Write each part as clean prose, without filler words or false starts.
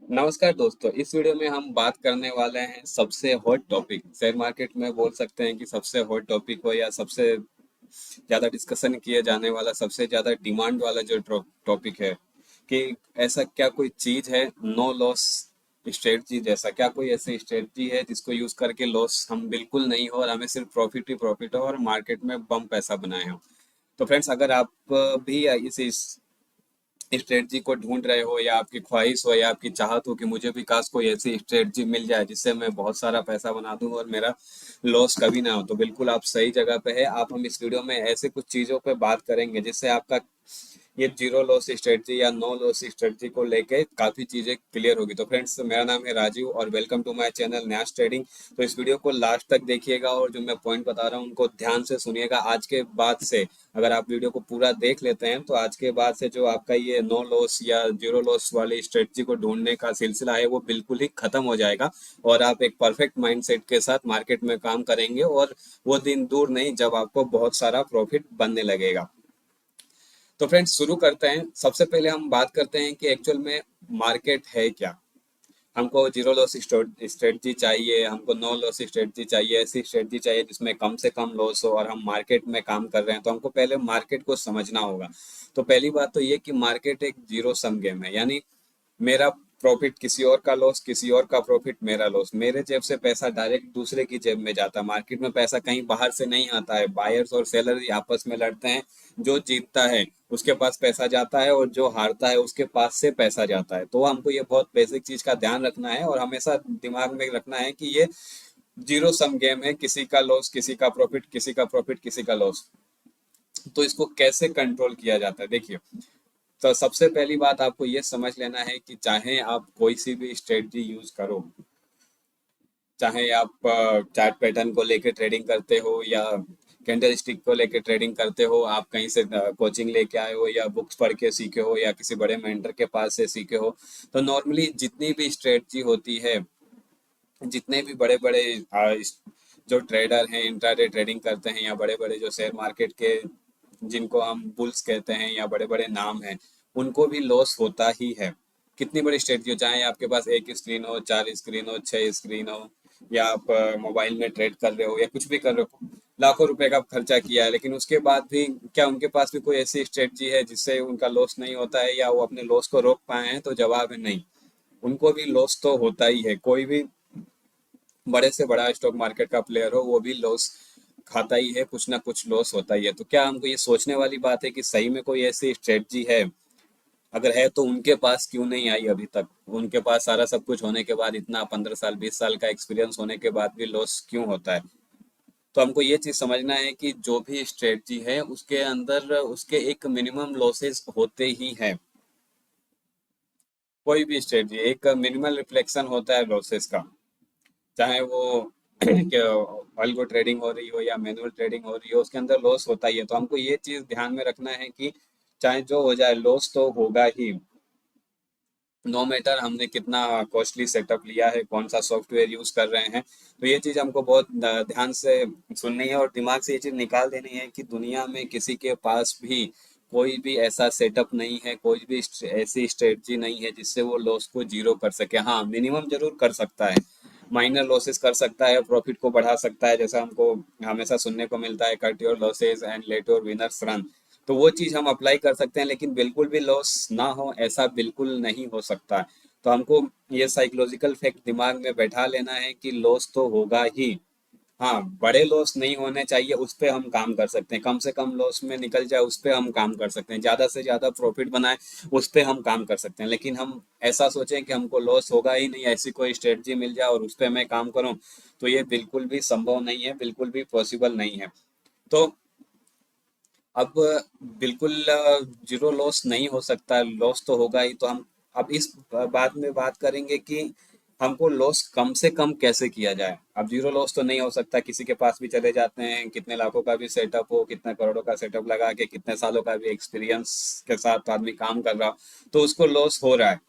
नमस्कार दोस्तों, इस वीडियो में हम बात करने वाले हैं सबसे हॉट टॉपिक। शेयर मार्केट में बोल सकते हैं कि सबसे हॉट टॉपिक हो या सबसे ज्यादा डिस्कशन किए जाने वाला, सबसे ज्यादा डिमांड वाला जो टॉपिक है कि ऐसा क्या कोई चीज है नो लॉस स्ट्रेटजी। जैसा क्या कोई ऐसी स्ट्रेटजी है जिसको यूज करके लॉस हम बिल्कुल नहीं हो और हमें सिर्फ प्रॉफिट ही प्रॉफिट हो और मार्केट में बम पैसा बनाए हो। तो फ्रेंड्स, अगर आप भी इस स्ट्रेटजी को ढूंढ रहे हो या आपकी ख्वाहिश हो या आपकी चाहत हो कि मुझे भी काश कोई ऐसी स्ट्रेटजी मिल जाए जिससे मैं बहुत सारा पैसा बना दूं और मेरा लॉस कभी ना हो, तो बिल्कुल आप सही जगह पे है। आप हम इस वीडियो में ऐसे कुछ चीजों पे बात करेंगे जिससे आपका ये जीरो लॉस स्ट्रेटजी या नो लॉस स्ट्रेटजी को लेके काफी चीजें क्लियर होगी। तो फ्रेंड्स, मेरा नाम है राजीव और वेलकम टू माय चैनल न्यास ट्रेडिंग। तो इस वीडियो को लास्ट तक देखिएगा और जो मैं पॉइंट बता रहा हूँ उनको ध्यान से सुनिएगा। आज के बाद से अगर आप वीडियो को पूरा देख लेते हैं तो आज के बाद से जो आपका ये नो लॉस या जीरो लॉस वाली स्ट्रेटजी को ढूंढने का सिलसिला है वो बिल्कुल ही खत्म हो जाएगा और आप एक परफेक्ट माइंडसेट के साथ मार्केट में काम करेंगे और वो दिन दूर नहीं जब आपको बहुत सारा प्रॉफिट बनने लगेगा। तो फ्रेंड्स, शुरू करते हैं। सबसे पहले हम बात करते हैं कि एक्चुअल में मार्केट है क्या। हमको जीरो लॉस स्ट्रेटजी चाहिए, हमको नो लॉस स्ट्रेटजी चाहिए, ऐसी स्ट्रेटजी चाहिए जिसमें कम से कम लॉस हो और हम मार्केट में काम कर रहे हैं, तो हमको पहले मार्केट को समझना होगा। तो पहली बात तो ये कि मार्केट एक जीरो सम गेम है, यानी मेरा प्रॉफिट किसी और का लॉस, किसी और का प्रॉफिट मेरा लॉस। मेरे जेब से पैसा डायरेक्ट दूसरे की जेब में जाता है। मार्केट में पैसा कहीं बाहर से नहीं आता है, बायर्स और सेलर ही आपस में लड़ते हैं। जो जीतता है उसके पास पैसा जाता है और जो हारता है उसके पास से पैसा जाता है। तो हमको ये बहुत बेसिक चीज का ध्यान रखना है और हमेशा दिमाग में रखना है कि ये जीरो सम गेम है। किसी का लॉस, किसी का प्रॉफिट, किसी का प्रॉफिट, किसी का लॉस। तो इसको कैसे कंट्रोल किया जाता है, देखिए। तो सबसे पहली बात आपको ये समझ लेना है कि चाहे आप कोई सी भी स्ट्रेटजी यूज करो, चाहे आप चार्ट पैटर्न को लेके ट्रेडिंग करते हो या कैंडल स्टिक को लेके ट्रेडिंग करते हो, आप कहीं से कोचिंग लेके आए हो या बुक्स पढ़ के सीखे हो या किसी बड़े मेंटर के पास से सीखे हो, तो नॉर्मली जितनी भी स्ट्रेटजी होती है, जितने भी बड़े बड़े जो ट्रेडर हैं, इंट्राडे ट्रेडिंग करते हैं या बड़े बड़े जो शेयर मार्केट के जिनको हम बुल्स कहते हैं या बड़े बड़े नाम हैं, उनको भी लॉस होता ही है। कितनी बड़ी स्ट्रेटजी हो, चाहे आपके पास एक स्क्रीन हो, चार स्क्रीन हो, छह स्क्रीन हो, या आप मोबाइल में ट्रेड कर रहे हो या कुछ भी कर रहे हो, लाखों रुपए का खर्चा किया है, लेकिन उसके बाद भी क्या उनके पास भी कोई ऐसी स्ट्रेटजी है जिससे उनका लॉस नहीं होता है या वो अपने लॉस को रोक पाए हैं? तो जवाब है नहीं। उनको भी लॉस तो होता ही है। कोई भी बड़े से बड़ा स्टॉक मार्केट का प्लेयर हो वो भी लॉस खाता ही है, कुछ ना कुछ लॉस होता ही है। तो क्या हमको ये सोचने वाली बात है कि सही में कोई ऐसी स्ट्रेटजी है? अगर है तो उनके पास क्यों नहीं आई अभी तक? उनके पास सारा सब कुछ होने के बाद, इतना 15 साल 20 साल का एक्सपीरियंस होने के बाद भी लॉस क्यों होता है? तो हमको ये चीज समझना है कि जो भी स्ट्रेटजी है उसके अंदर उसके एक मिनिमम लॉसेस होते ही हैं। कोई भी स्ट्रेटजी एक मिनिमल रिफ्लेक्शन होता है लॉसेस का, चाहे वो अल्गो ट्रेडिंग हो रही हो या मैनुअल ट्रेडिंग हो रही हो, उसके अंदर लॉस होता ही है। तो हमको ये चीज ध्यान में रखना है कि चाहे जो हो जाए लॉस तो होगा ही। नो मैटर हमने कितना कॉस्टली सेटअप लिया है, कौन सा सॉफ्टवेयर यूज कर रहे हैं। तो ये चीज हमको बहुत ध्यान से सुननी है और दिमाग से ये चीज निकाल देनी है कि दुनिया में किसी के पास भी कोई भी ऐसा सेटअप नहीं है, कोई भी ऐसी स्ट्रेटजी नहीं है जिससे वो लॉस को जीरो कर सके। हाँ, मिनिमम जरूर कर सकता है, माइनर लॉसेस कर सकता है, प्रॉफिट को बढ़ा सकता है, जैसा हमको हमेशा सुनने को मिलता है, cut your losses and let your winners run. तो वो चीज हम अप्लाई कर सकते हैं, लेकिन बिल्कुल भी लॉस ना हो ऐसा बिल्कुल नहीं हो सकता। तो हमको ये साइकोलॉजिकल फैक्ट दिमाग में बैठा लेना है कि लॉस तो होगा ही। हाँ, बड़े लॉस नहीं होने चाहिए, उस पे हम काम कर सकते हैं। कम से कम लॉस में निकल जाए उस पे हम काम कर सकते हैं, ज्यादा से ज्यादा प्रॉफिट बनाए उस पे हम काम कर सकते हैं। लेकिन हम ऐसा सोचें कि हमको लॉस होगा ही नहीं, ऐसी कोई स्ट्रेटजी मिल जाए और उस पे मैं काम करूं, तो ये बिल्कुल भी संभव नहीं है, बिल्कुल भी पॉसिबल नहीं है। तो अब बिल्कुल जीरो लॉस नहीं हो सकता, लॉस तो होगा ही। तो हम अब इस बात में बात करेंगे कि हमको लॉस कम से कम कैसे किया जाए। अब जीरो लॉस तो नहीं हो सकता, किसी के पास भी चले जाते हैं, कितने लाखों का भी सेटअप हो, कितने करोड़ों का सेटअप लगा के, कितने सालों का भी एक्सपीरियंस के साथ आदमी काम कर रहा हो, तो उसको लॉस हो रहा है।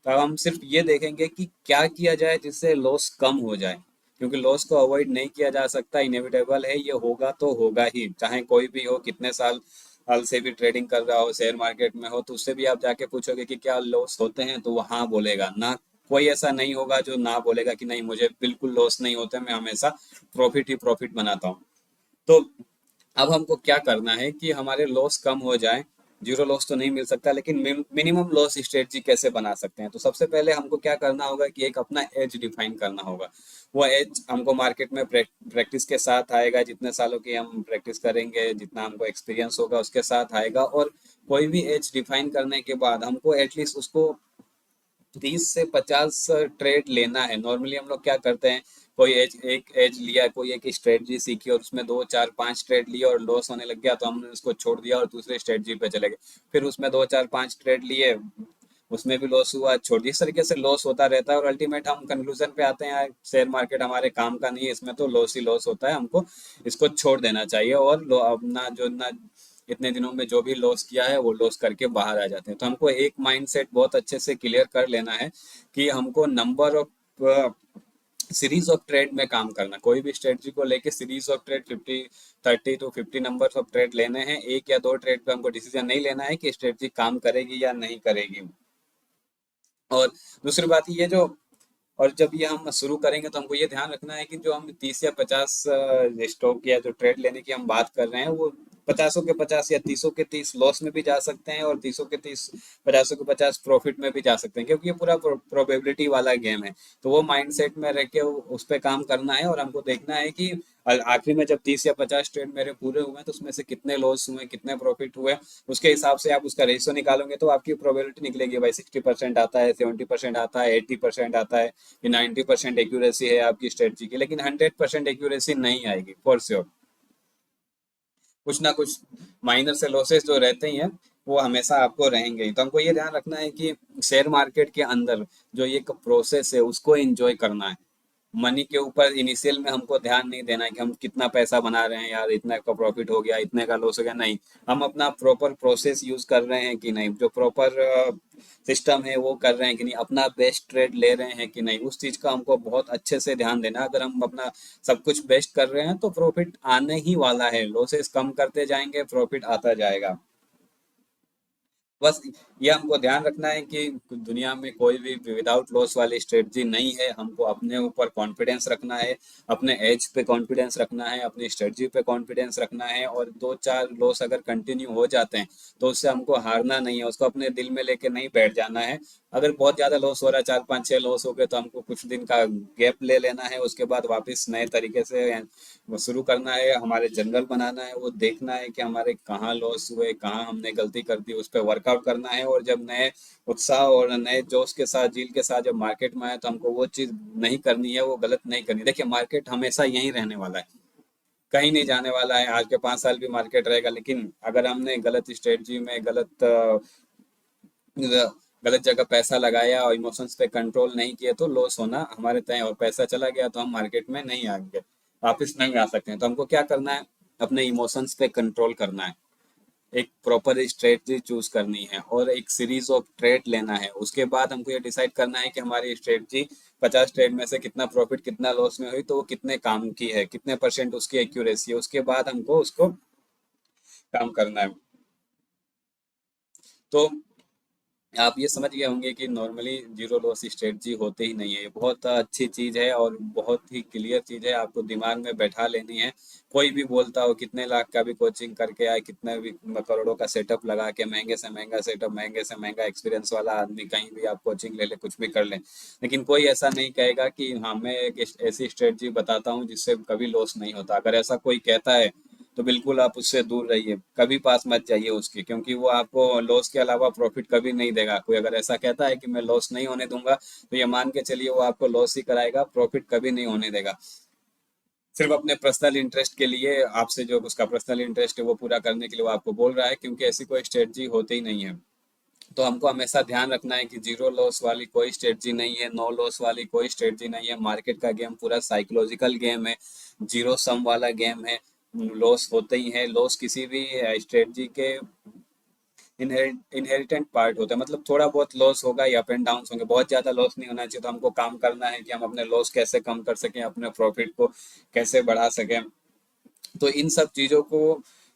तो अब हम सिर्फ ये देखेंगे कि क्या किया जाए जिससे लॉस कम हो जाए, क्योंकि लॉस को अवॉइड नहीं किया जा सकता, इनएविटेबल है, ये होगा तो होगा ही। चाहे कोई भी हो, कितने साल से भी ट्रेडिंग कर रहा हो, शेयर मार्केट में हो, तो उससे भी आप जाके पूछोगे कि क्या लॉस होते हैं तो वो हाँ बोलेगा, ना कोई ऐसा नहीं होगा जो ना बोलेगा कि नहीं मुझे बिल्कुल लॉस नहीं होता, मैं हमेशा प्रॉफिट ही प्रॉफिट बनाता हूँ। तो अब हमको क्या करना है कि हमारे लॉस कम हो जाए। जीरो लॉस तो नहीं मिल सकता, लेकिन मिनिमम लॉस स्ट्रेटजी कैसे बना सकते हैं? तो सबसे पहले हमको क्या करना होगा कि एक अपना एज डिफाइन करना होगा। वो एज हमको मार्केट में प्रैक्टिस के साथ आएगा, जितने सालों की हम प्रैक्टिस करेंगे, जितना हमको एक्सपीरियंस होगा उसके साथ आएगा। और कोई भी एज डिफाइन करने के बाद हमको एटलीस्ट उसको 30 से 50 ट्रेड लेना है। नॉर्मली हम लोग क्या करते हैं, कोई एक एज लिया, कोई एक स्ट्रेटजी सीखी और उसमें 2 4 5 ट्रेड लिए और लॉस होने लग गया तो हमने उसको छोड़ दिया और दूसरे स्ट्रेटजी पे चले गए। फिर उसमें 2 4 5 ट्रेड लिए, उसमें भी लॉस हुआ, छोड़ दिया। इस तरीके से लॉस होता रहता है और अल्टीमेट हम कंक्लूजन पे आते हैं शेयर मार्केट हमारे काम का नहीं है, इसमें तो लॉस ही लॉस होता है, हमको इसको छोड़ देना चाहिए। और अपना जो ना इतने दिनों में जो भी लॉस किया है वो लॉस करके बाहर आ जाते हैं। तो हमको एक माइंडसेट बहुत अच्छे से क्लियर कर लेना है कि हमको number of series of trade में काम करना। कोई भी स्ट्रेटजी को लेके series of trade 30 to 50 number of trade लेने हैं। एक या दो ट्रेड पे हमको डिसीजन नहीं लेना है कि स्ट्रेटजी काम करेगी या नहीं करेगी। और दूसरी बात ये जो, और जब ये हम शुरू करेंगे तो हमको ये ध्यान रखना है कि जो हम 30 या 50 स्टॉक या जो ट्रेड लेने की हम बात कर रहे हैं वो 50 के 50 या 30 के 30 लॉस में भी जा सकते हैं और 30 के 30 50 के 50 प्रॉफिट में भी जा सकते हैं, क्योंकि ये पूरा प्रोबेबिलिटी वाला गेम है। तो वो माइंडसेट में रह के उस पर काम करना है और हमको देखना है कि आखिरी में जब 30 या 50 ट्रेड मेरे पूरे हुए तो उसमें से कितने लॉस हुए कितने प्रॉफिट हुए, उसके हिसाब से आप उसका रेशियो निकालोगे तो आपकी प्रोबेबिलिटी निकलेगी। भाई 60% आता है, 70% आता है, 80% आता है, कि 90% एक्यूरेसी है आपकी स्ट्रेटजी की, लेकिन 100% एक्यूरेसी नहीं आएगी फॉर श्योर। कुछ ना कुछ माइनर से लॉसेस जो रहते ही हैं वो हमेशा आपको रहेंगे ही। तो हमको ये ध्यान रखना है कि शेयर मार्केट के अंदर जो ये प्रोसेस है उसको एंजॉय करना है। मनी के ऊपर इनिशियल में हमको ध्यान नहीं देना है कि हम कितना पैसा बना रहे हैं, यार इतने का प्रॉफिट हो गया, इतने का लॉस हो गया। नहीं, हम अपना प्रॉपर प्रोसेस यूज कर रहे हैं कि नहीं, जो प्रॉपर सिस्टम है वो कर रहे हैं कि नहीं, अपना बेस्ट ट्रेड ले रहे हैं कि नहीं, उस चीज का हमको बहुत अच्छे से ध्यान देना है। अगर हम अपना सब कुछ बेस्ट कर रहे हैं तो प्रॉफिट आने ही वाला है, लॉसेस कम करते जाएंगे, प्रॉफिट आता जाएगा। बस ये हमको ध्यान रखना है कि दुनिया में कोई भी विदाउट लॉस वाली स्ट्रेटजी नहीं है। हमको अपने ऊपर कॉन्फिडेंस रखना है, अपने एज पे कॉन्फिडेंस रखना है, अपनी स्ट्रेटजी पे कॉन्फिडेंस रखना है। और 2 4 लॉस अगर कंटिन्यू हो जाते हैं तो उससे हमको हारना नहीं है, उसको अपने दिल में लेके नहीं बैठ जाना है। अगर बहुत ज्यादा लॉस हो रहा है, 4 5 6 लॉस हो गए, तो हमको कुछ दिन का गैप ले लेना है, उसके बाद वापस नए तरीके से वो शुरू करना है, हमारे जनरल बनाना है, वो देखना है कि हमारे कहाँ लॉस हुए, कहाँ हमने गलती कर दी, उस पर वर्कआउट करना है। और जब नए उत्साह और नए जोश के साथ, जील के साथ जब मार्केट में आए तो हमको वो चीज़ नहीं करनी है, वो गलत नहीं करनी। देखिए मार्केट हमेशा यहीं रहने वाला है, कहीं नहीं जाने वाला है। आज के 5 साल भी मार्केट रहेगा, लेकिन अगर हमने गलत स्ट्रेटजी में गलत जगह पैसा लगाया और इमोशंस पे कंट्रोल नहीं किया तो लॉस होना हमारे तय। और पैसा चला गया तो हम मार्केट में नहीं आएंगे, वापस नहीं आ सकते हैं। तो हमको क्या करना है, अपने इमोशंस पे कंट्रोल करना है, एक प्रॉपर स्ट्रेटजी चूज करनी है और एक सीरीज ऑफ ट्रेड लेना है। उसके बाद हमको ये डिसाइड करना है कि हमारी स्ट्रेटजी 50 ट्रेड में से कितना प्रॉफिट कितना लॉस में हुई, तो वो कितने काम की है, कितने परसेंट उसकी एक्यूरेसी है, उसके बाद हमको उसको काम करना है। तो आप ये समझ गए होंगे कि नॉर्मली जीरो लॉस स्ट्रेटजी होते ही नहीं है। ये बहुत अच्छी चीज है और बहुत ही क्लियर चीज है, आपको दिमाग में बैठा लेनी है। कोई भी बोलता हो, कितने लाख का भी कोचिंग करके आए, कितने भी करोड़ों का सेटअप लगा के, महंगे से महंगा सेटअप, महंगे से महंगा एक्सपीरियंस वाला आदमी, कहीं भी आप कोचिंग ले ले, कुछ भी कर ले, लेकिन कोई ऐसा नहीं कहेगा कि हाँ मैं एक ऐसी स्ट्रेटजी बताता हूँ जिससे कभी लॉस नहीं होता। अगर ऐसा कोई कहता है तो बिल्कुल आप उससे दूर रहिए, कभी पास मत जाइए उसके, क्योंकि वो आपको लॉस के अलावा प्रॉफिट कभी नहीं देगा। कोई अगर ऐसा कहता है कि मैं लॉस नहीं होने दूंगा तो ये मान के चलिए वो आपको लॉस ही कराएगा, प्रॉफिट कभी नहीं होने देगा। सिर्फ अपने पर्सनल इंटरेस्ट के लिए, आपसे जो उसका पर्सनल इंटरेस्ट है वो पूरा करने के लिए वो आपको बोल रहा है, क्योंकि ऐसी कोई स्ट्रेटजी होती ही नहीं है। तो हमको हमेशा ध्यान रखना है कि जीरो लॉस वाली कोई स्ट्रेटजी नहीं है, नो लॉस वाली कोई स्ट्रेटजी नहीं है। मार्केट का गेम पूरा साइकोलॉजिकल गेम है, जीरो सम वाला गेम है। लॉस होते ही है, लॉस किसी भी स्ट्रेटजी के इनहेरिटेंट पार्ट होता है। मतलब थोड़ा बहुत लॉस होगा या अप एंड डाउन होंगे, बहुत ज्यादा लॉस नहीं होना चाहिए। तो हमको काम करना है कि हम अपने लॉस कैसे कम कर सकें, अपने प्रॉफिट को कैसे बढ़ा सकें। तो इन सब चीजों को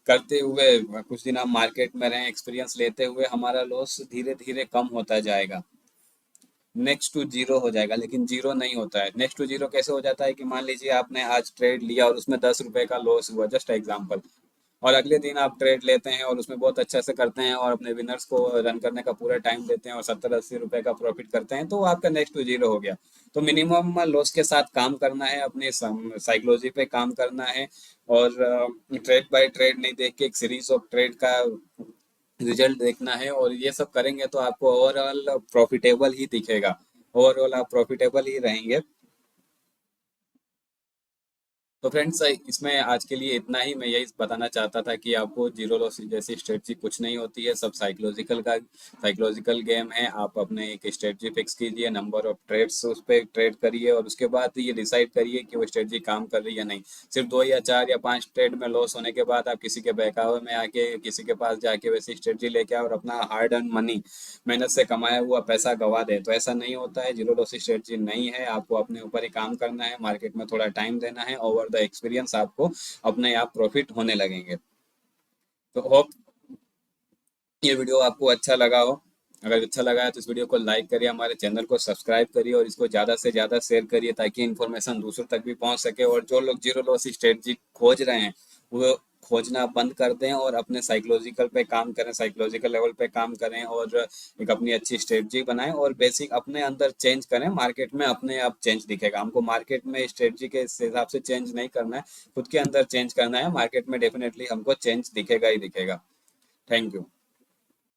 करते हुए कुछ दिन हम मार्केट में रहें, एक्सपीरियंस लेते हुए हमारा लॉस धीरे धीरे कम होता जाएगा। नेक्स्ट टू जीरो हो जाएगा, लेकिन जीरो नहीं होता है। नेक्स्ट टू जीरो कैसे हो जाता है कि मान लीजिए आपने आज ट्रेड लिया और उसमें 10 रुपए का लॉस हुआ, जस्ट एग्जाम्पल, और अगले दिन आप ट्रेड लेते हैं और उसमें बहुत अच्छे से करते हैं और अपने विनर्स को रन करने का पूरा टाइम देते हैं और 70-80 रुपए का प्रॉफिट करते हैं, तो वो आपका नेक्स्ट टू जीरो हो गया। तो मिनिमम लॉस के साथ काम करना है, अपनी साइकोलॉजी पे काम करना है, और ट्रेड बाय ट्रेड नहीं देख के एक सीरीज ऑफ ट्रेड का रिजल्ट देखना है, और ये सब करेंगे तो आपको ओवरऑल प्रॉफिटेबल ही दिखेगा, ओवरऑल आप प्रॉफिटेबल ही रहेंगे। तो फ्रेंड्स, इसमें आज के लिए इतना ही। मैं यही बताना चाहता था कि आपको जीरो लॉस जैसी स्ट्रेटजी कुछ नहीं होती है, सब साइकोलॉजिकल गेम है। आप अपने एक स्ट्रेटजी फिक्स कीजिए, नंबर ऑफ ट्रेड्स उस पर ट्रेड करिए, और उसके बाद ये डिसाइड करिए कि वो स्ट्रेटजी काम कर रही है या नहीं। सिर्फ 2 या 4 या 5 ट्रेड में लॉस होने के बाद आप किसी के बहकावे में आके किसी के पास जाके वैसी स्ट्रेटजी लेके आओ और अपना हार्ड अर्न मनी, मेहनत से कमाया हुआ पैसा गवा दे, तो ऐसा नहीं होता है। जीरो लॉस स्ट्रेटजी नहीं है, आपको अपने ऊपर ही काम करना है, मार्केट में थोड़ा टाइम देना है, ओवर द एक्सपीरियंस आपको अपने आप प्रॉफिट होने लगेंगे। तो होप ये वीडियो आपको अच्छा लगा हो। अगर अच्छा लगा है तो इस वीडियो को लाइक करिए, हमारे चैनल को सब्सक्राइब करिए, और इसको ज़्यादा से ज़्यादा शेयर करिए ताकि इन्फॉर्मेशन दूसरों तक भी पहुंच सके। और जो लोग जीरो लॉस स्ट्रेटजी खोज रहे हैं वो खोजना बंद कर दें और अपने साइकोलॉजिकल पे काम करें, साइकोलॉजिकल लेवल पे काम करें, और एक अपनी अच्छी स्ट्रेटजी बनाएं और बेसिक अपने अंदर चेंज करें। मार्केट में अपने आप चेंज दिखेगा। हमको मार्केट में स्ट्रेटजी के हिसाब से चेंज नहीं करना है, खुद के अंदर चेंज करना है। मार्केट में डेफिनेटली हमको चेंज दिखेगा ही दिखेगा। Thank you.